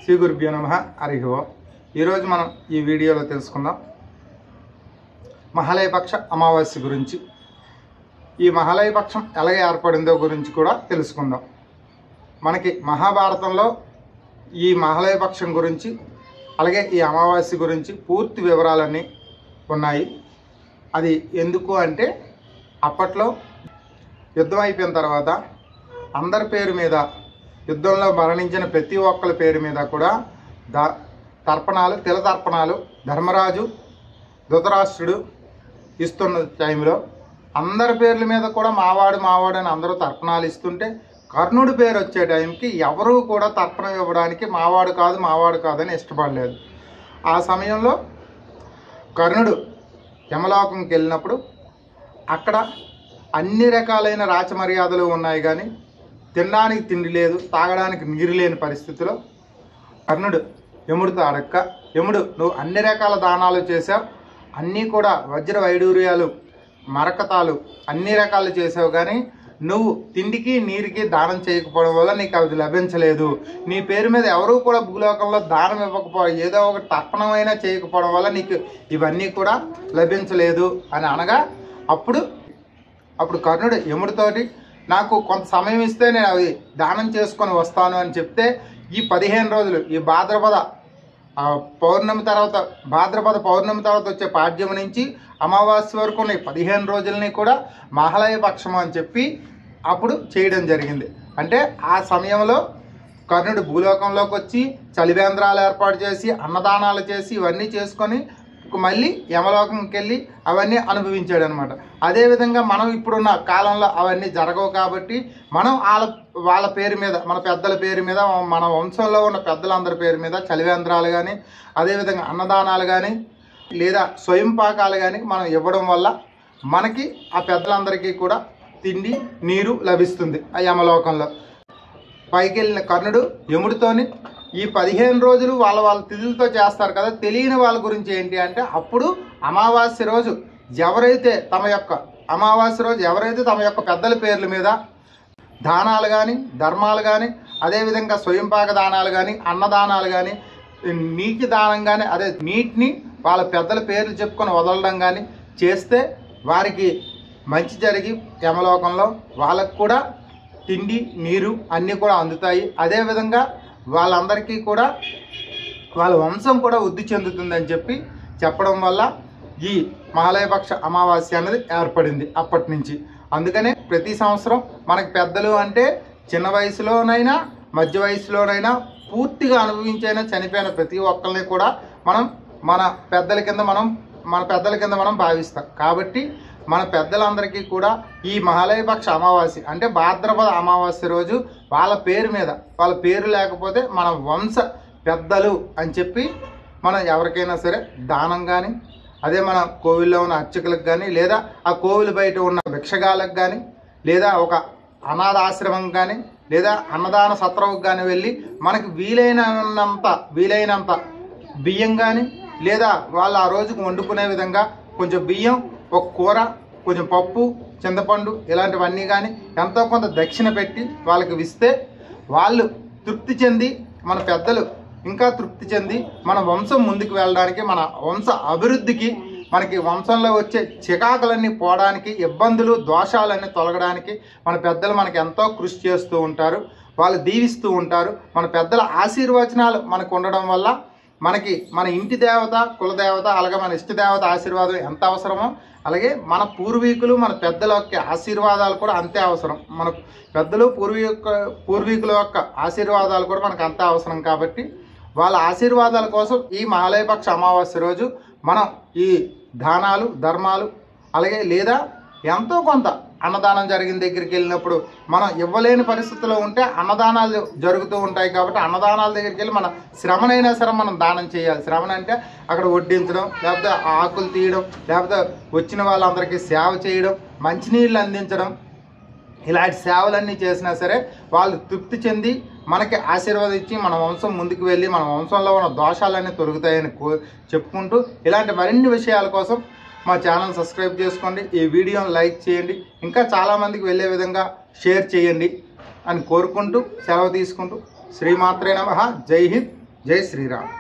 శ్రీ గురుభ్యో నమః. హరి ఓం. ఈరోజు మనం ఈ వీడియోలో తెలుసుకుందాం మహాలయపక్ష అమావాస్య గురించి. ఈ మహాలయపక్షం ఎలాగ ఏర్పడిందో గురించి కూడా తెలుసుకుందాం. మనకి మహాభారతంలో ఈ మహాలయపక్షం గురించి అలాగే ఈ అమావాస్య గురించి పూర్తి వివరాలన్నీ ఉన్నాయి. అది ఎందుకు అంటే అప్పట్లో యుద్ధం అయిపోయిన తర్వాత అందరి పేరు మీద, యుద్ధంలో మరణించిన ప్రతి ఒక్కరి పేరు మీద కూడా తర్పణాలు, తిల తర్పణాలు ధర్మరాజు, ధృతరాష్ట్రుడు ఇస్తున్న టైంలో అందరి పేర్ల మీద కూడా మావాడు అని అందరూ తర్పణాలు ఇస్తుంటే కర్ణుడి పేరు వచ్చే టైంకి ఎవరూ కూడా తర్పణం ఇవ్వడానికి మావాడు కాదని ఇష్టపడలేదు. ఆ సమయంలో కర్ణుడు యమలోకంకి వెళ్ళినప్పుడు అక్కడ అన్ని రకాలైన రాచమర్యాదలు ఉన్నాయి, కానీ తినడానికి తిండి లేదు, తాగడానికి నీరు లేని పరిస్థితిలో కర్ణుడు యముడితో అడక్క, యముడు నువ్వు అన్ని రకాల దానాలు చేసావు, అన్నీ కూడా వజ్ర వైడూర్యాలు మరకతాలు అన్ని రకాలు చేసావు, కానీ నువ్వు తిండికి నీరుకి దానం చేయకపోవడం వల్ల నీకు అది లభించలేదు. నీ పేరు మీద ఎవరూ కూడా భూలోకంలో దానం ఇవ్వకపోవడం, ఏదో ఒక తర్పణమైనా చేయకపోవడం వల్ల నీకు ఇవన్నీ కూడా లభించలేదు అని అనగా అప్పుడు కర్ణుడు యముడితోటి నాకు కొంత సమయం ఇస్తే నేను అవి దానం చేసుకొని వస్తాను అని చెప్తే ఈ 15 రోజులు, ఈ భాద్రపద పౌర్ణమి తర్వాత వచ్చే పాడ్యము నుంచి అమావాస్య వరకు ఉన్న 15 రోజులని కూడా మహాలయపక్షం అని చెప్పి అప్పుడు చేయడం జరిగింది. అంటే ఆ సమయంలో కర్ణుడు భూలోకంలోకి వచ్చి చలివేంద్రాలు ఏర్పాటు చేసి అన్నదానాలు చేసి ఇవన్నీ చేసుకొని మళ్ళీ యమలోకంకి వెళ్ళి అవన్నీ అనుభవించాడు అనమాట. అదేవిధంగా మనం ఇప్పుడున్న కాలంలో అవన్నీ జరగవు కాబట్టి మనం వాళ్ళ పేరు మీద, మన పెద్దల పేరు మీద, మన వంశంలో ఉన్న పెద్దలందరి పేరు మీద చలివేంద్రాలు కానీ, అదేవిధంగా అన్నదానాలు కానీ లేదా స్వయం పాకాలు కానీ మనం ఇవ్వడం వల్ల మనకి ఆ పెద్దలందరికీ కూడా తిండి నీరు లభిస్తుంది ఆ యమలోకంలో. పైకి వెళ్ళిన కర్ణుడు యముడితోని ఈ 15 రోజులు వాళ్ళ తిథులతో చేస్తారు కదా, తెలియని వాళ్ళ గురించి ఏంటి అంటే అప్పుడు అమావాస్య రోజు ఎవరైతే తమ యొక్క పెద్దల పేర్ల మీద దానాలు కానీ, ధర్మాలు కానీ, అదేవిధంగా స్వయంపాక దానాలు కానీ, అన్నదానాలు కానీ, నీటి దానం కానీ, అదే నీటిని వాళ్ళ పెద్దల పేర్లు చెప్పుకొని వదలడం కానీ చేస్తే వారికి మంచి జరిగి యమలోకంలో వాళ్ళకు కూడా తిండి నీరు అన్నీ కూడా అందుతాయి. అదేవిధంగా వాళ్ళందరికీ కూడా వాళ్ళ వంశం కూడా వృద్ధి చెందుతుందని చెప్పడం వల్ల ఈ మహాలయపక్ష అమావాస్య అనేది ఏర్పడింది అప్పటి నుంచి. అందుకనే ప్రతి సంవత్సరం మనకి పెద్దలు అంటే చిన్న వయసులోనైనా మధ్య వయసులోనైనా పూర్తిగా అనుభవించైనా చనిపోయిన ప్రతి ఒక్కరిని కూడా మన పెద్దల కింద మనం భావిస్తాం. కాబట్టి మన పెద్దలందరికీ కూడా ఈ మహాలయపక్ష అమావాస్య అంటే భాద్రపద అమావాస్య రోజు వాళ్ళ పేరు లేకపోతే మన వంశ పెద్దలు అని చెప్పి మనం ఎవరికైనా సరే దానం కానీ, అదే మన కోవిల్లో ఉన్న అర్చకులకు కానీ, లేదా ఆ కోవిలు బయట ఉన్న భిక్షగాలకు కానీ, లేదా ఒక అనాథ ఆశ్రమం కానీ, లేదా అన్నదాన సత్రంకి కానీ వెళ్ళి మనకి వీలైనంత బియ్యం కానీ, లేదా వాళ్ళు ఆ రోజుకు వండుకునే విధంగా కొంచెం బియ్యం, ఒక కూర, కొంచెం పప్పు, చింతపండు ఇలాంటివన్నీ కానీ ఎంతో కొంత దక్షిణ పెట్టి వాళ్ళకి ఇస్తే వాళ్ళు తృప్తి చెంది, మన పెద్దలు ఇంకా తృప్తి చెంది మన వంశం ముందుకు వెళ్ళడానికి, మన వంశ అభివృద్ధికి, మనకి వంశంలో వచ్చే చికాకులన్నీ పోవడానికి, ఇబ్బందులు దోషాలన్నీ తొలగడానికి మన పెద్దలు మనకి ఎంతో కృషి చేస్తూ ఉంటారు, వాళ్ళు దీవిస్తూ ఉంటారు. మన పెద్దల ఆశీర్వచనాలు మనకు ఉండడం వల్ల మనకి మన ఇంటి దేవత, కులదేవత, అలాగే మన ఇష్టదేవత ఆశీర్వాదం ఎంత అవసరమో అలాగే మన పూర్వీకులు, మన పెద్దల యొక్క ఆశీర్వాదాలు కూడా అంతే అవసరం. మన పెద్దలు పూర్వీకుల యొక్క ఆశీర్వాదాలు కూడా మనకు అంతే అవసరం. కాబట్టి వాళ్ళ ఆశీర్వాదాల కోసం ఈ మహాలయపక్ష అమావాస్య రోజు మనం ఈ దానాలు, ధర్మాలు, అలాగే లేదా ఎంతో కొంత అన్నదానం జరిగిన దగ్గరికి వెళ్ళినప్పుడు మనం ఇవ్వలేని పరిస్థితిలో ఉంటే అన్నదానాలు జరుగుతూ ఉంటాయి. కాబట్టి అన్నదానాల దగ్గరికి వెళ్ళి మన శ్రమనైనా సరే మనం దానం చేయాలి. శ్రమణ అంటే అక్కడ వడ్డించడం, లేకపోతే ఆకులు తీయడం, లేకపోతే వచ్చిన వాళ్ళందరికీ సేవ చేయడం, మంచినీళ్ళు అందించడం, ఇలాంటి సేవలన్నీ చేసినా సరే వాళ్ళు తృప్తి చెంది మనకి ఆశీర్వాదించి మన వంశం ముందుకు వెళ్ళి మన వంశంలో ఉన్న దోషాలన్నీ తొలగుతాయని చెప్పుకుంటూ ఇలాంటి మరిన్ని విషయాల కోసం మా ఛానల్ సబ్స్క్రైబ్ చేసుకోండి, ఈ వీడియోని లైక్ చేయండి, ఇంకా చాలామందికి వెళ్ళే విధంగా షేర్ చేయండి అని కోరుకుంటూ సెలవు తీసుకుంటూ శ్రీమాత్రే నమః. జై హింద్, జై శ్రీరామ్.